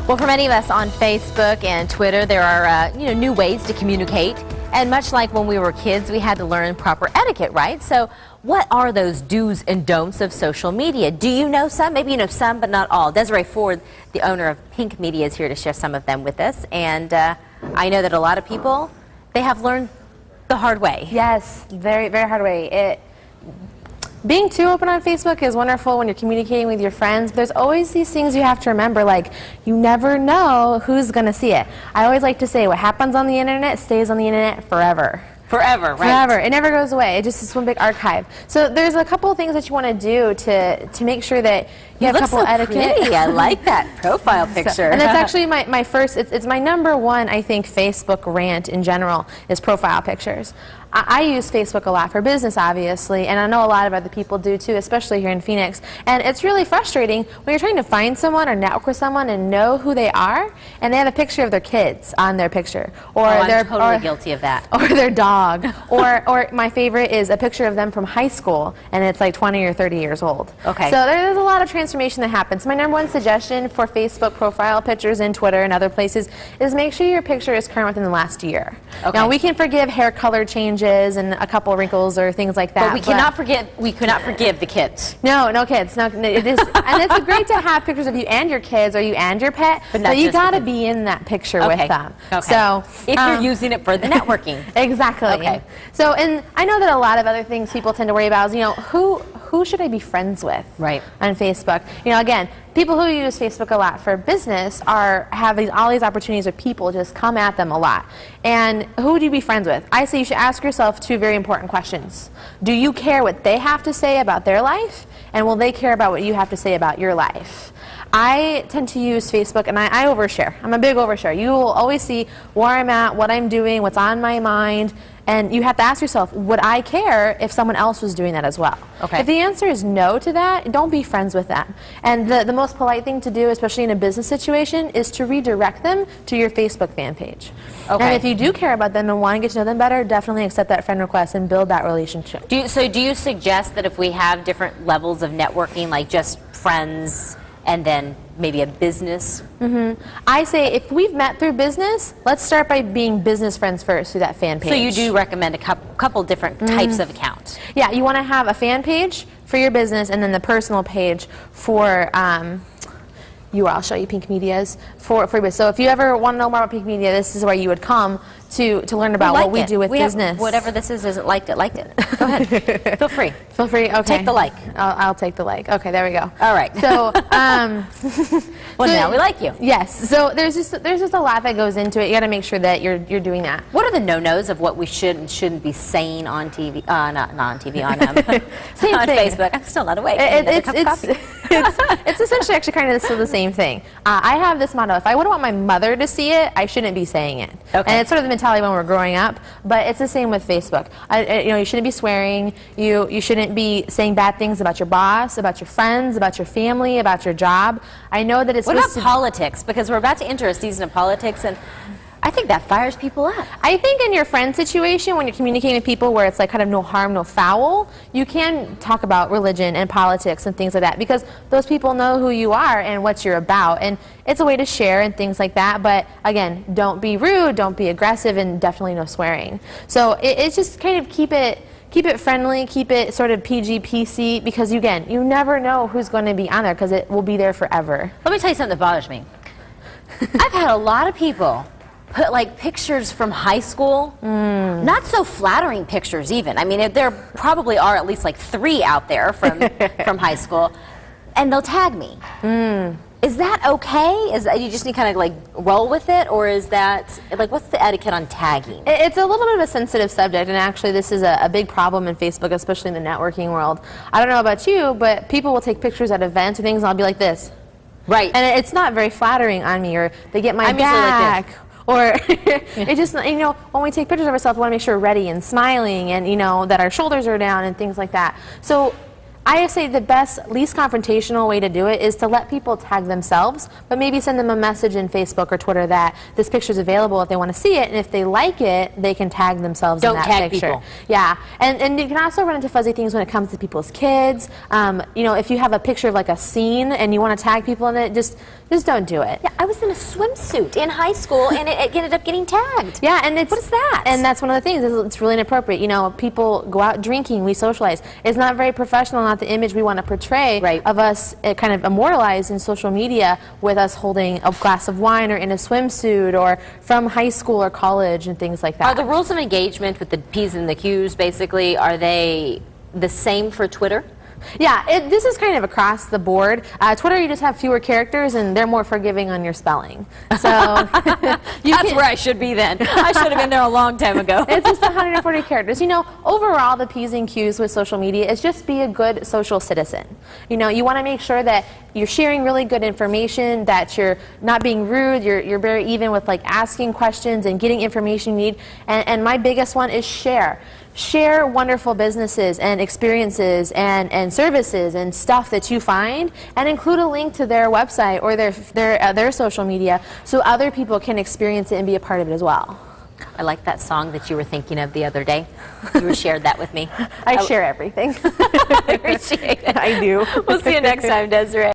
Well, for many of us on Facebook and Twitter, there are new ways to communicate. And much like when we were kids, we had to learn proper etiquette, right? So what are those do's and don'ts of social media? Do you know some? Maybe you know some, but not all. Desiree Ford, the owner of Pink Media, is here to share some of them with us. And I know that a lot of people, they have learned the hard way. Yes, very, very hard way. Being too open on Facebook is wonderful when you're communicating with your friends, but there's always these things you have to remember, like you never know who's going to see it. I always like to say what happens on the internet stays on the internet forever. Forever, right? Forever. It never goes away. It just is one big archive. So there's a couple of things that you want to do to make sure that you have a couple etiquette. Pretty. I like that profile picture. And that's actually my first, it's my #1, I think, Facebook rant in general is profile pictures. I use Facebook a lot for business, obviously, and I know a lot of other people do too, especially here in Phoenix. And it's really frustrating when you're trying to find someone or network with someone and know who they are, and they have a picture of their kids on their picture, or I'm totally guilty of that, or their dog, or my favorite is a picture of them from high school, and it's like 20 or 30 years old. Okay. So there's a lot of transformation that happens. My #1 suggestion for Facebook profile pictures and Twitter and other places is make sure your picture is current within the last year. Okay. Now we can forgive hair color changes and a couple wrinkles or things like that. But we cannot forgive the kids. No kids. No, it is, and it's great to have pictures of you and your kids or you and your pet, but you got to be in that picture with them. Okay. So if you're using it for the networking. Exactly. Okay. So, and I know that a lot of other things people tend to worry about is, who should I be friends with on Facebook? Again, people who use Facebook a lot for business have all these opportunities where people just come at them a lot. And who do you be friends with? I say you should ask yourself 2 very important questions. Do you care what they have to say about their life? And will they care about what you have to say about your life? I tend to use Facebook, and I overshare. I'm a big overshare. You will always see where I'm at, what I'm doing, what's on my mind, and you have to ask yourself, would I care if someone else was doing that as well? Okay. If the answer is no to that, don't be friends with them. And the most polite thing to do, especially in a business situation, is to redirect them to your Facebook fan page. Okay. And if you do care about them and want to get to know them better, definitely accept that friend request and build that relationship. Do you suggest that if we have different levels of networking, like just friends and then maybe a business? I say if we've met through business, let's start by being business friends first through that fan page. So you do recommend a couple different types of accounts? Yeah, you want to have a fan page for your business and then the personal page for I'll show you Pink Media's for business. So if you ever want to know more about Pink Media, this is where you would come to learn about what we do with business. Whatever this isn't liked it. Go ahead. Feel free. Feel free. Okay. Take the like. I'll take the like. Okay, there we go. All right. So, now we like you. Yes. So there's just a lot that goes into it. You got to make sure that you're doing that. What are the no-nos of what we should and shouldn't be saying on TV? Not on TV. On Facebook. I'm still not awake. It's essentially actually kind of the same thing. I have this motto: if I wouldn't want my mother to see it, I shouldn't be saying it. Okay. And it's sort of the mentality when we're growing up, but it's the same with Facebook. You shouldn't be swearing. You shouldn't be saying bad things about your boss, about your friends, about your family, about your job. I know that it's. What about politics? Because we're about to enter a season of politics, and I think that fires people up. I think in your friend situation, when you're communicating with people where it's like kind of no harm, no foul, you can talk about religion and politics and things like that because those people know who you are and what you're about. And it's a way to share and things like that. But again, don't be rude, don't be aggressive, and definitely no swearing. So it's just kind of keep it friendly, keep it sort of PG-PC because, again, you never know who's going to be on there because it will be there forever. Let me tell you something that bothers me. I've had a lot of people put like pictures from high school, not so flattering pictures even. I mean, there probably are at least like 3 out there from high school, and they'll tag me. Is that okay? Is that you just need to kind of like roll with it, or is that like what's the etiquette on tagging? It's a little bit of a sensitive subject, and actually this is a big problem in Facebook, especially in the networking world. I don't know about you, but people will take pictures at events and things, and I'll be like this. Right. And it's not very flattering on me, or they get my back. Like or it just, when we take pictures of ourselves, we want to make sure we're ready and smiling and, that our shoulders are down and things like that. So I say the best, least confrontational way to do it is to let people tag themselves, but maybe send them a message in Facebook or Twitter that this picture is available if they want to see it, and if they like it, they can tag themselves in that tag picture. people. Yeah, and you can also run into fuzzy things when it comes to people's kids. You know, if you have a picture of like a scene and you want to tag people in it, just don't do it. Yeah, I was in a swimsuit in high school, and it ended up getting tagged. Yeah, and it's, what is that? And that's one of the things. It's really inappropriate. You know, people go out drinking, we socialize. It's not very professional, not the image we want to portray of us kind of immortalized in social media with us holding a glass of wine or in a swimsuit or from high school or college and things like that. Are the rules of engagement with the P's and the Q's basically, are they the same for Twitter? Yeah, this is kind of across the board. Twitter, you just have fewer characters, and they're more forgiving on your spelling. So that's where I should be then. I should have been there a long time ago. It's just 140 characters. You know, overall, the P's and Q's with social media is just be a good social citizen. You know, you want to make sure that you're sharing really good information, that you're not being rude, you're very even with like asking questions and getting information you need. And my biggest one is share. Share wonderful businesses and experiences and services and stuff that you find, and include a link to their website or their social media so other people can experience it and be a part of it as well. I like that song that you were thinking of the other day. You shared that with me. I share everything. I appreciate it. I do. We'll see you next time, Desiree.